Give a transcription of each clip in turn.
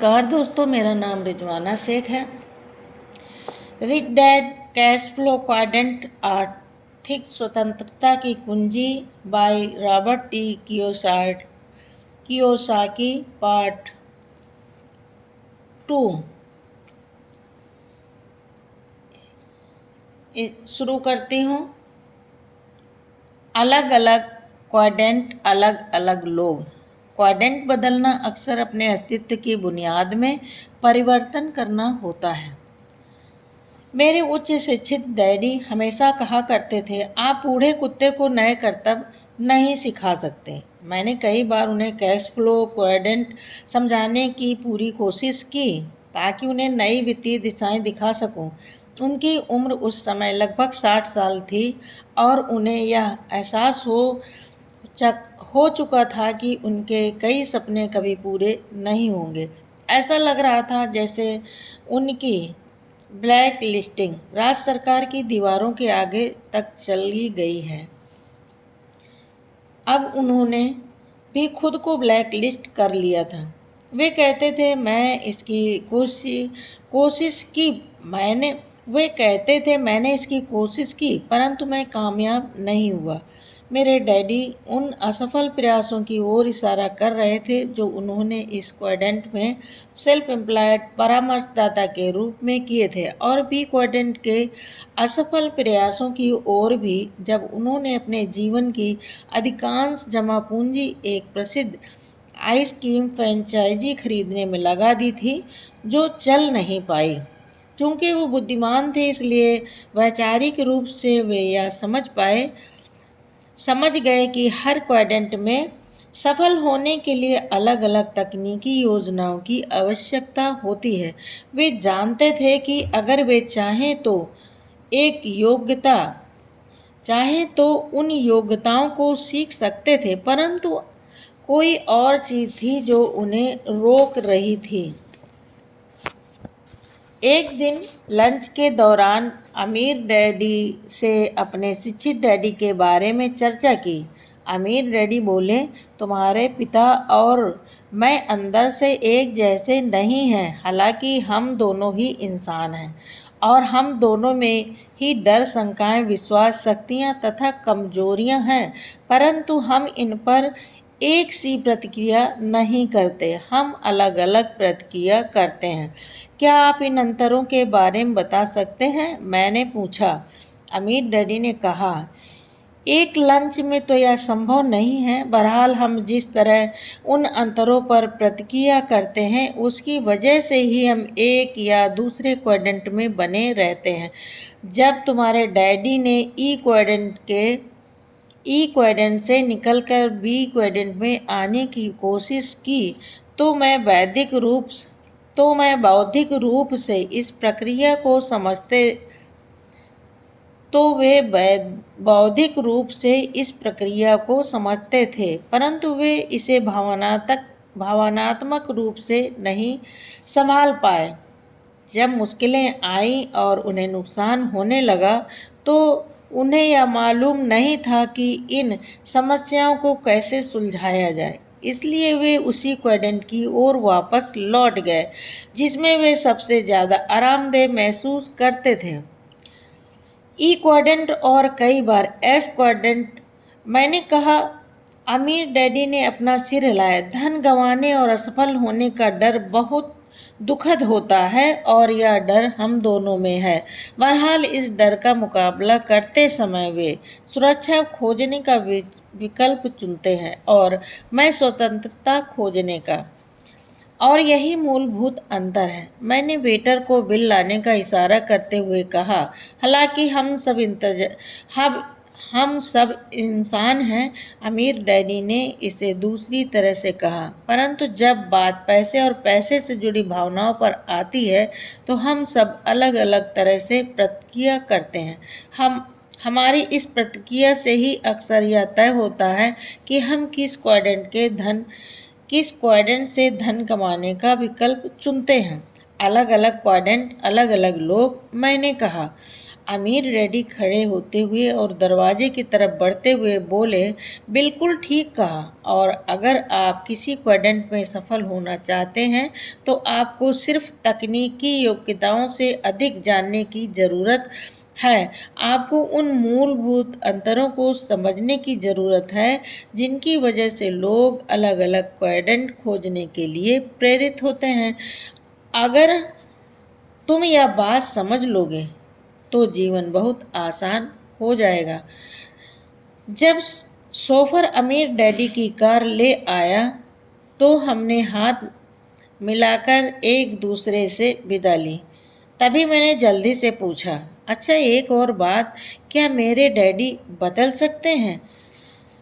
नमस्कार दोस्तों, मेरा नाम रिजवाना शेख है। Rich dad cash flow quadrant, आर्थिक स्वतंत्रता की कुंजी by Robert T Kiyosaki, part 2। शुरू करती हूँ। अलग अलग क्वाड्रेंट, अलग अलग लोग। क्वाड्रेंट बदलना अक्सर अपने अस्तित्व की बुनियाद में परिवर्तन करना होता है। मेरे उच्च शिक्षित डैडी हमेशा कहा करते थे, आप बूढ़े कुत्ते को नए करतब नहीं सिखा सकते। मैंने कई बार उन्हें कैश फ्लो क्वाड्रेंट समझाने की पूरी कोशिश की ताकि उन्हें नई वित्तीय दिशाएं दिखा सकूं। उनकी उम्र उस समय लगभग 60 साल थी और उन्हें यह एहसास हो चुका था कि उनके कई सपने कभी पूरे नहीं होंगे। ऐसा लग रहा था जैसे उनकी ब्लैक लिस्टिंग राज्य सरकार की दीवारों के आगे तक चली गई है। अब उन्होंने भी खुद को ब्लैक लिस्ट कर लिया था। वे कहते थे मैंने इसकी कोशिश की परंतु मैं कामयाब नहीं हुआ। मेरे डैडी उन असफल प्रयासों की ओर इशारा कर रहे थे जो उन्होंने इस क्वाड्रेंट में सेल्फ एम्प्लॉयड परामर्शदाता के रूप में किए थे, और बी क्वाड्रेंट के असफल प्रयासों की ओर भी, जब उन्होंने अपने जीवन की अधिकांश जमा पूंजी एक प्रसिद्ध आइसक्रीम फ्रेंचाइजी खरीदने में लगा दी थी जो चल नहीं पाई। चूंकि वो बुद्धिमान थे, इसलिए वैचारिक रूप से वे यह समझ गए कि हर क्वाड्रेंट में सफल होने के लिए अलग अलग तकनीकी योजनाओं की आवश्यकता होती है। वे जानते थे कि अगर वे चाहें तो उन योग्यताओं को सीख सकते थे, परंतु कोई और चीज थी जो उन्हें रोक रही थी। एक दिन लंच के दौरान अमीर डैडी से अपने शिक्षित डैडी के बारे में चर्चा की। अमीर डैडी बोले, तुम्हारे पिता और मैं अंदर से एक जैसे नहीं हैं। हालांकि हम दोनों ही इंसान हैं और हम दोनों में ही डर, शंकाएं, विश्वास, शक्तियां तथा कमजोरियां हैं, परंतु हम इन पर एक सी प्रतिक्रिया नहीं करते। हम अलग अलग प्रतिक्रिया करते हैं। क्या आप इन अंतरों के बारे में बता सकते हैं? मैंने पूछा। अमीर डैडी ने कहा, एक लंच में तो यह संभव नहीं है। बहरहाल हम जिस तरह उन अंतरों पर प्रतिक्रिया करते हैं उसकी वजह से ही हम एक या दूसरे क्वाड्रेंट में बने रहते हैं। जब तुम्हारे डैडी ने ई क्वाड्रेंट से निकलकर बी क्वाड्रेंट में आने की कोशिश की तो वे बौद्धिक रूप से इस प्रक्रिया को समझते थे, परंतु वे इसे भावनात्मक रूप से नहीं संभाल पाए। जब मुश्किलें आईं और उन्हें नुकसान होने लगा तो उन्हें यह मालूम नहीं था कि इन समस्याओं को कैसे सुलझाया जाए। इसलिए वे उसी क्वाड्रेंट की ओर वापस लौट गए जिसमें वे सबसे ज्यादा आरामदेह महसूस करते थे, ई क्वाड्रेंट और कई बार एफ क्वाड्रेंट। मैंने कहा। अमीर डैडी ने अपना सिर हिलाया। धन गंवाने और असफल होने का डर बहुत दुखद होता है और यह डर हम दोनों में है। बहरहाल इस डर का मुकाबला करते समय वे सुरक्षा खोजने का विकल्प चुनते हैं और मैं स्वतंत्रता खोजने का, और यही मूलभूत अंतर है। मैंने वेटर को बिल लाने का इशारा करते हुए कहा, हालांकि हम सब इंसान हैं। अमीर डैडी ने इसे दूसरी तरह से कहा, परंतु जब बात पैसे और पैसे से जुड़ी भावनाओं पर आती है तो हम सब अलग अलग तरह से प्रतिक्रिया करते हैं। हमारी इस प्रतिक्रिया से ही अक्सर यह तय होता है कि हम किस क्वाड्रेंट से धन कमाने का विकल्प चुनते हैं। अलग अलग क्वाड्रेंट, अलग अलग लोग। मैंने कहा। अमीर डैडी खड़े होते हुए और दरवाजे की तरफ बढ़ते हुए बोले, बिल्कुल ठीक कहा। और अगर आप किसी क्वाड्रेंट में सफल होना चाहते हैं तो आपको सिर्फ तकनीकी योग्यताओं से अधिक जानने की जरूरत है। आपको उन मूलभूत अंतरों को समझने की जरूरत है जिनकी वजह से लोग अलग अलग क्वाड्रेंट खोजने के लिए प्रेरित होते हैं। अगर तुम यह बात समझ लोगे तो जीवन बहुत आसान हो जाएगा। जब शोफर अमीर डैडी की कार ले आया तो हमने हाथ मिलाकर एक दूसरे से विदा ली। तभी मैंने जल्दी से पूछा, अच्छा एक और बात, क्या मेरे डैडी बदल सकते हैं?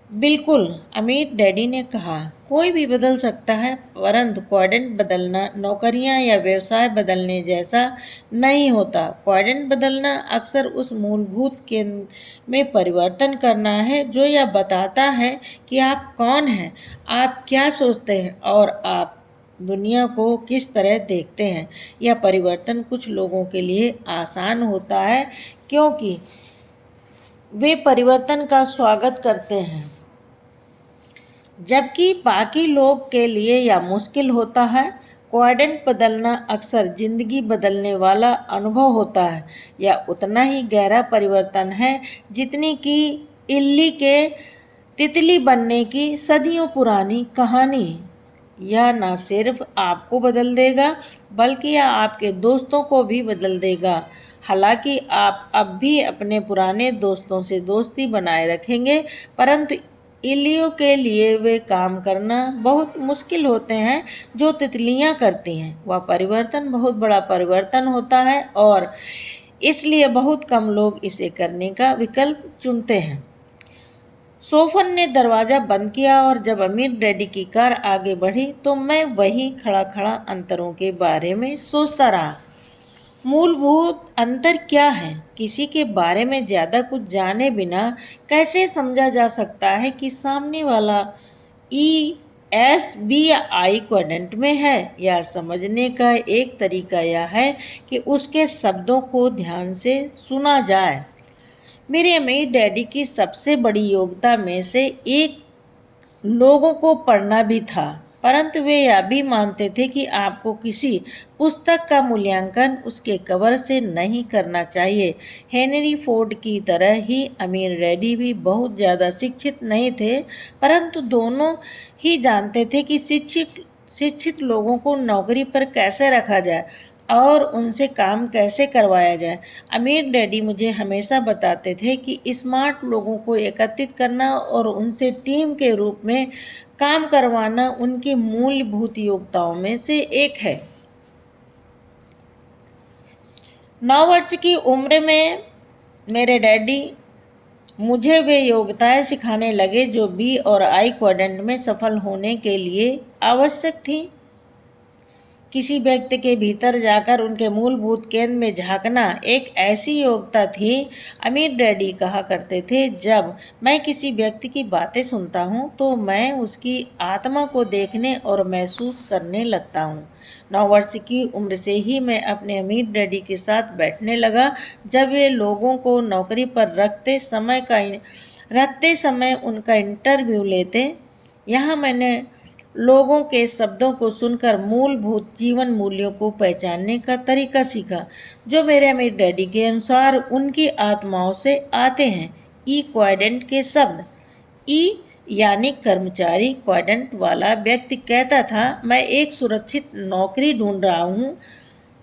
बिल्कुल, अमित डैडी ने कहा, कोई भी बदल सकता है, परंतु क्वाड्रेंट बदलना नौकरियां या व्यवसाय बदलने जैसा नहीं होता। क्वाड्रेंट बदलना अक्सर उस मूलभूत केंद्र में परिवर्तन करना है जो यह बताता है कि आप कौन हैं, आप क्या सोचते हैं और आप दुनिया को किस तरह देखते हैं। यह परिवर्तन कुछ लोगों के लिए आसान होता है क्योंकि वे परिवर्तन का स्वागत करते हैं, जबकि बाकी लोग के लिए यह मुश्किल होता है। क्वाड्रेंट बदलना अक्सर जिंदगी बदलने वाला अनुभव होता है। यह उतना ही गहरा परिवर्तन है जितनी कि इल्ली के तितली बनने की सदियों पुरानी कहानी। यह न सिर्फ आपको बदल देगा बल्कि यह आपके दोस्तों को भी बदल देगा। हालांकि आप अब भी अपने पुराने दोस्तों से दोस्ती बनाए रखेंगे, परंतु इल्लियों के लिए वे काम करना बहुत मुश्किल होते हैं जो तितलियां करती हैं। वह परिवर्तन बहुत बड़ा परिवर्तन होता है और इसलिए बहुत कम लोग इसे करने का विकल्प चुनते हैं। सोफन ने दरवाजा बंद किया और जब अमीर डैडी की कार आगे बढ़ी तो मैं वहीं खड़ा खड़ा अंतरों के बारे में सोचता रहा। मूलभूत अंतर क्या है? किसी के बारे में ज्यादा कुछ जाने बिना कैसे समझा जा सकता है कि सामने वाला ई, एस, बी या आई क्वाड्रेंट में है? यह समझने का एक तरीका यह है कि उसके शब्दों को ध्यान से सुना जाए। मेरे अमीर डैडी की सबसे बड़ी योग्यता में से एक लोगों को पढ़ना भी था, परंतु वे यह भी मानते थे कि आपको किसी पुस्तक का मूल्यांकन उसके कवर से नहीं करना चाहिए। हेनरी फोर्ड की तरह ही अमीर डैडी भी बहुत ज्यादा शिक्षित नहीं थे, परंतु दोनों ही जानते थे कि शिक्षित लोगों को नौकरी पर कैसे रखा जाए और उनसे काम कैसे करवाया जाए। अमीर डैडी मुझे हमेशा बताते थे कि स्मार्ट लोगों को एकत्रित करना और उनसे टीम के रूप में काम करवाना उनकी मूलभूत योग्यताओं में से एक है। 9 वर्ष की उम्र में मेरे डैडी मुझे वे योग्यताएं सिखाने लगे जो बी और आई क्वाड्रेंट में सफल होने के लिए आवश्यक थी। किसी व्यक्ति के भीतर जाकर उनके मूलभूत केंद्र में झांकना एक ऐसी योग्यता थी। अमीर डैडी कहा करते थे, जब मैं किसी व्यक्ति की बातें सुनता हूँ तो मैं उसकी आत्मा को देखने और महसूस करने लगता हूँ। 9 वर्ष की उम्र से ही मैं अपने अमीर डैडी के साथ बैठने लगा जब वे लोगों को नौकरी पर रखते समय उनका इंटरव्यू लेते। यहाँ मैंने लोगों के शब्दों को सुनकर मूलभूत जीवन मूल्यों को पहचानने का तरीका सीखा जो मेरे अमीर डैडी के अनुसार उनकी आत्माओं से आते हैं। ई क्वाड्रेंट के शब्द, ई यानी कर्मचारी क्वाड्रेंट वाला व्यक्ति कहता था, मैं एक सुरक्षित नौकरी ढूंढ रहा हूँ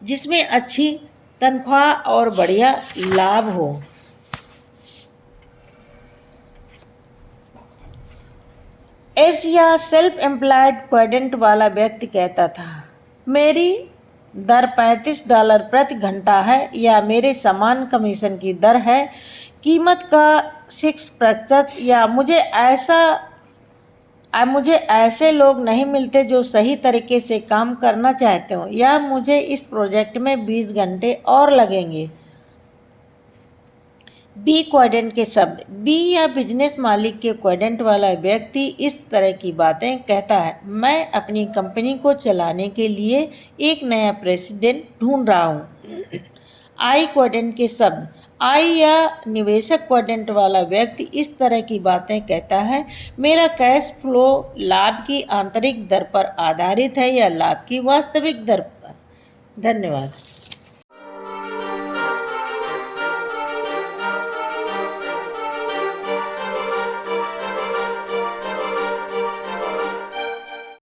जिसमें अच्छी तनख्वाह और बढ़िया लाभ हो। एस या सेल्फ एम्प्लॉयड क्वाड्रेंट वाला व्यक्ति कहता था, मेरी दर $35 प्रति घंटा है या मेरे समान कमीशन की दर है, कीमत का 6% या मुझे ऐसे लोग नहीं मिलते जो सही तरीके से काम करना चाहते हो, या मुझे इस प्रोजेक्ट में 20 घंटे और लगेंगे। बी क्वाड्रेंट के शब्द, बी या बिजनेस मालिक के क्वाड्रेंट वाला व्यक्ति इस तरह की बातें कहता है, मैं अपनी कंपनी को चलाने के लिए एक नया प्रेसिडेंट ढूंढ रहा हूँ। आई क्वाड्रेंट के शब्द, आई या निवेशक क्वाड्रेंट वाला व्यक्ति इस तरह की बातें कहता है, मेरा कैश फ्लो लाभ की आंतरिक दर पर आधारित है या लाभ की वास्तविक दर पर। धन्यवाद।